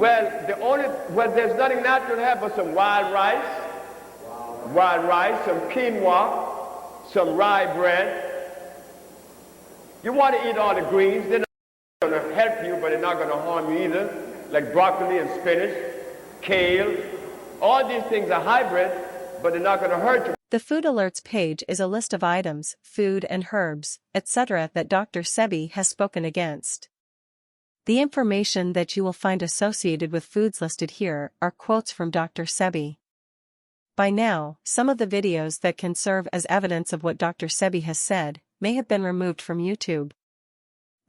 There's nothing natural to have but some wild rice, some quinoa, some rye bread. You want to eat all the greens. They're not going to help you, but they're not going to harm you either, like broccoli and spinach, kale. All these things are hybrid, but they're not going to hurt you. The Food Alerts page is a list of items, food and herbs, etc. that Dr. Sebi has spoken against. The information that you will find associated with foods listed here are quotes from Dr. Sebi. By now, some of the videos that can serve as evidence of what Dr. Sebi has said may have been removed from YouTube.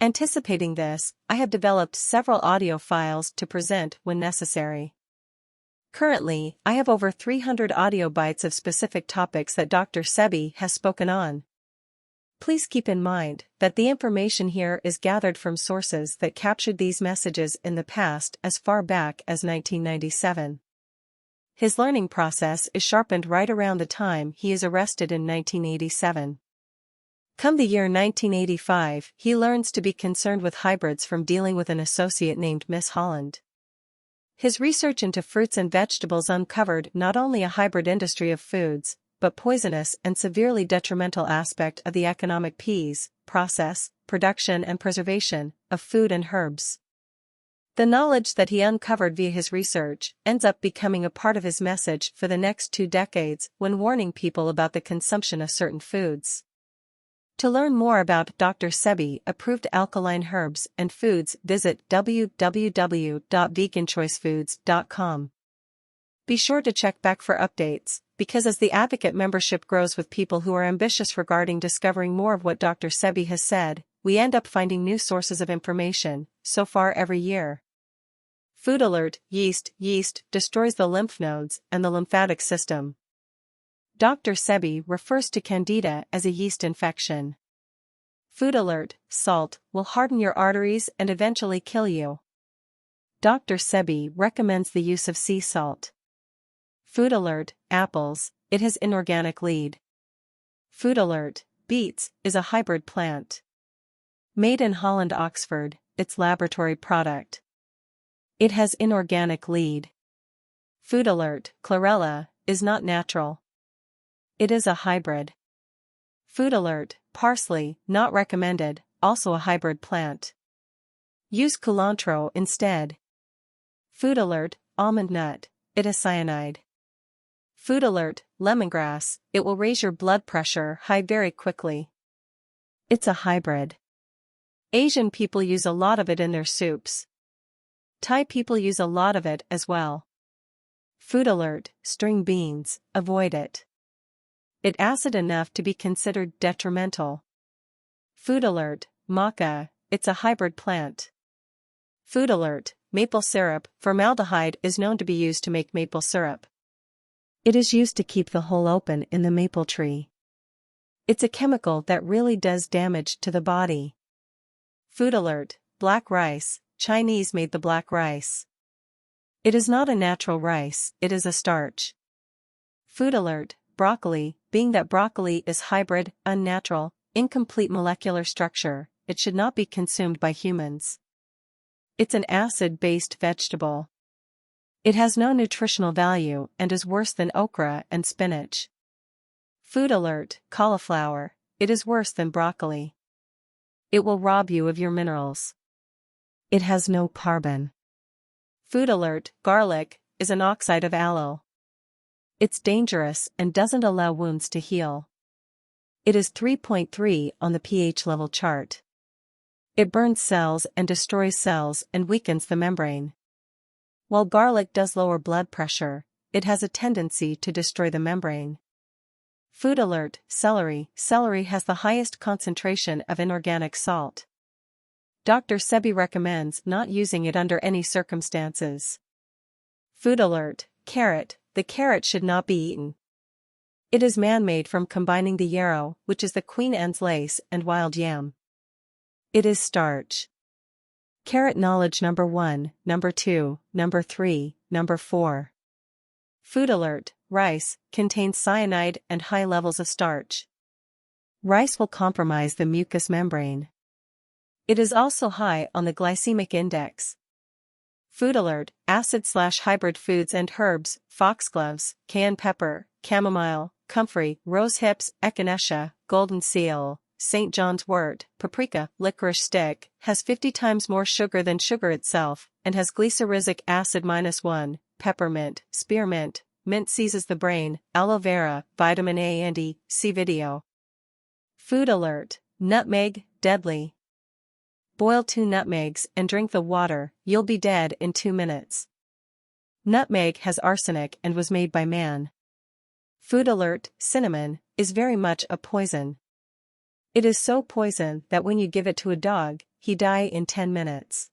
Anticipating this, I have developed several audio files to present when necessary. Currently, I have over 300 audio bites of specific topics that Dr. Sebi has spoken on. Please keep in mind that the information here is gathered from sources that captured these messages in the past as far back as 1997. His learning process is sharpened right around the time he is arrested in 1987. Come the year 1985, he learns to be concerned with hybrids from dealing with an associate named Miss Holland. His research into fruits and vegetables uncovered not only a hybrid industry of foods, but poisonous and severely detrimental aspect of the economic process, production and preservation of food and herbs. The knowledge that he uncovered via his research ends up becoming a part of his message for the next 2 decades when warning people about the consumption of certain foods. To learn more about Dr. Sebi approved alkaline herbs and foods, visit www.veganchoicefoods.com. Be sure to check back for updates, because as the Advocate membership grows with people who are ambitious regarding discovering more of what Dr. Sebi has said, we end up finding new sources of information, so far every year. Food Alert: Yeast destroys the lymph nodes and the lymphatic system. Dr. Sebi refers to Candida as a yeast infection. Food Alert: Salt will harden your arteries and eventually kill you. Dr. Sebi recommends the use of sea salt. Food Alert: Apples, it has inorganic lead. Food Alert: Beets is a hybrid plant. Made in Holland, Oxford, its laboratory product. It has inorganic lead. Food Alert: Chlorella is not natural. It is a hybrid. Food Alert: Parsley, not recommended, also a hybrid plant. Use culantro instead. Food Alert: Almond nut, it is cyanide. Food Alert: Lemongrass, it will raise your blood pressure high very quickly. It's a hybrid. Asian people use a lot of it in their soups. Thai people use a lot of it as well. Food Alert: String beans, avoid it. It acid enough to be considered detrimental. Food Alert: Maca, it's a hybrid plant. Food Alert: Maple syrup, formaldehyde is known to be used to make maple syrup. It is used to keep the hole open in the maple tree. It's a chemical that really does damage to the body. Food Alert: Black rice, Chinese made the black rice. It is not a natural rice, it is a starch. Food Alert: Broccoli, being that broccoli is hybrid, unnatural, incomplete molecular structure, it should not be consumed by humans. It's an acid-based vegetable. It has no nutritional value and is worse than okra and spinach. Food Alert: Cauliflower, it is worse than broccoli. It will rob you of your minerals. It has no carbon. Food Alert: Garlic is an oxide of aloe. It's dangerous and doesn't allow wounds to heal. It is 3.3 on the pH level chart. It burns cells and destroys cells and weakens the membrane. While garlic does lower blood pressure, it has a tendency to destroy the membrane. Food Alert: Celery, celery has the highest concentration of inorganic salt. Dr. Sebi recommends not using it under any circumstances. Food Alert: Carrot, the carrot should not be eaten. It is man-made from combining the yarrow, which is the Queen Anne's lace, and wild yam. It is starch. Carrot knowledge number 1, number 2, number 3, number 4. Food Alert: Rice contains cyanide and high levels of starch. Rice will compromise the mucous membrane. It is also high on the glycemic index. Food alert, acid/hybrid foods and herbs, foxgloves, cayenne pepper, chamomile, comfrey, rose hips, echinacea, golden seal, St. John's wort, paprika, licorice stick, has 50 times more sugar than sugar itself, and has glyceric acid -1, peppermint, spearmint, mint seizes the brain, aloe vera, vitamin A and E, see video. Food alert, nutmeg, deadly. Boil 2 nutmegs and drink the water, you'll be dead in 2 minutes. Nutmeg has arsenic and was made by man. Food alert, cinnamon, is very much a poison. It is so poison that when you give it to a dog, he die in 10 minutes.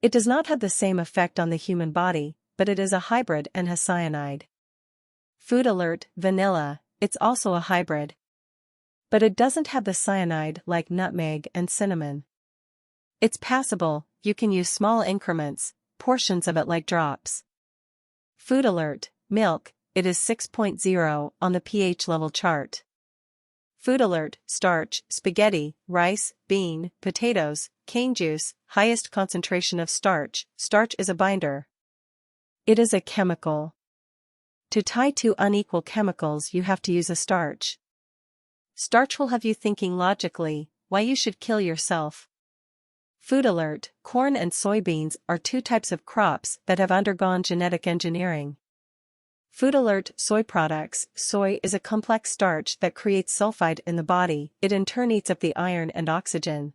It does not have the same effect on the human body, but it is a hybrid and has cyanide. Food alert, vanilla, it's also a hybrid. But it doesn't have the cyanide like nutmeg and cinnamon. It's passable, you can use small increments, portions of it like drops. Food alert, milk, it is 6.0 on the pH level chart. Food alert, starch, spaghetti, rice, bean, potatoes, cane juice, highest concentration of starch. Starch is a binder. It is a chemical. To tie 2 unequal chemicals you have to use a starch. Starch will have you thinking logically, why you should kill yourself. Food alert, corn and soybeans are 2 types of crops that have undergone genetic engineering. Food alert, soy products. Soy is a complex starch that creates sulfide in the body, it in turn eats up the iron and oxygen.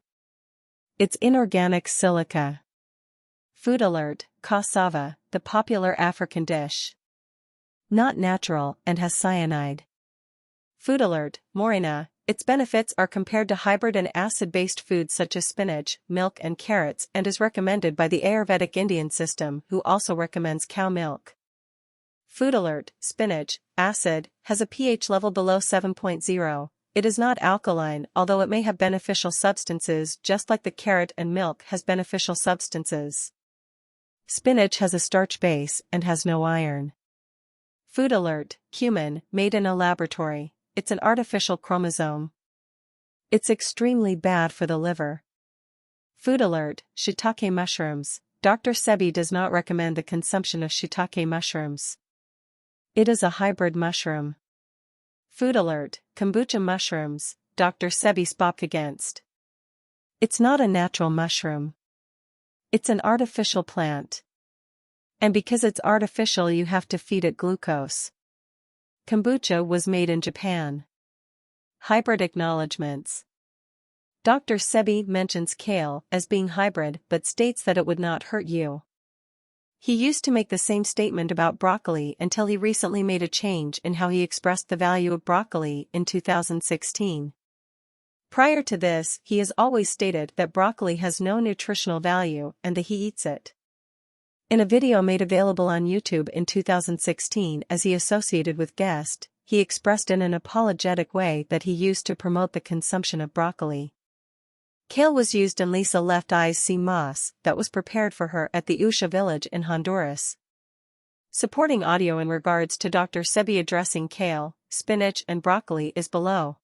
It's inorganic silica. Food alert, cassava, the popular African dish. Not natural and has cyanide. Food alert, morena, its benefits are compared to hybrid and acid-based foods such as spinach, milk and carrots and is recommended by the Ayurvedic Indian system who also recommends cow milk. Food alert, spinach, acid, has a pH level below 7.0, it is not alkaline although it may have beneficial substances just like the carrot and milk has beneficial substances. Spinach has a starch base and has no iron. Food alert, cumin, made in a laboratory. It's an artificial chromosome. It's extremely bad for the liver. Food alert, shiitake mushrooms. Dr. Sebi does not recommend the consumption of shiitake mushrooms. It is a hybrid mushroom. Food alert, kombucha mushrooms. Dr. Sebi spoke against. It's not a natural mushroom. It's an artificial plant. And because it's artificial you have to feed it glucose. Kombucha was made in Japan. Hybrid acknowledgements. Dr. Sebi mentions kale as being hybrid but states that it would not hurt you. He used to make the same statement about broccoli until he recently made a change in how he expressed the value of broccoli in 2016. Prior to this, he has always stated that broccoli has no nutritional value and that he eats it. In a video made available on YouTube in 2016 as he associated with guest, he expressed in an apologetic way that he used to promote the consumption of broccoli. Kale was used in Lisa Left Eye's sea moss that was prepared for her at the Usha village in Honduras. Supporting audio in regards to Dr. Sebi addressing kale, spinach and broccoli is below.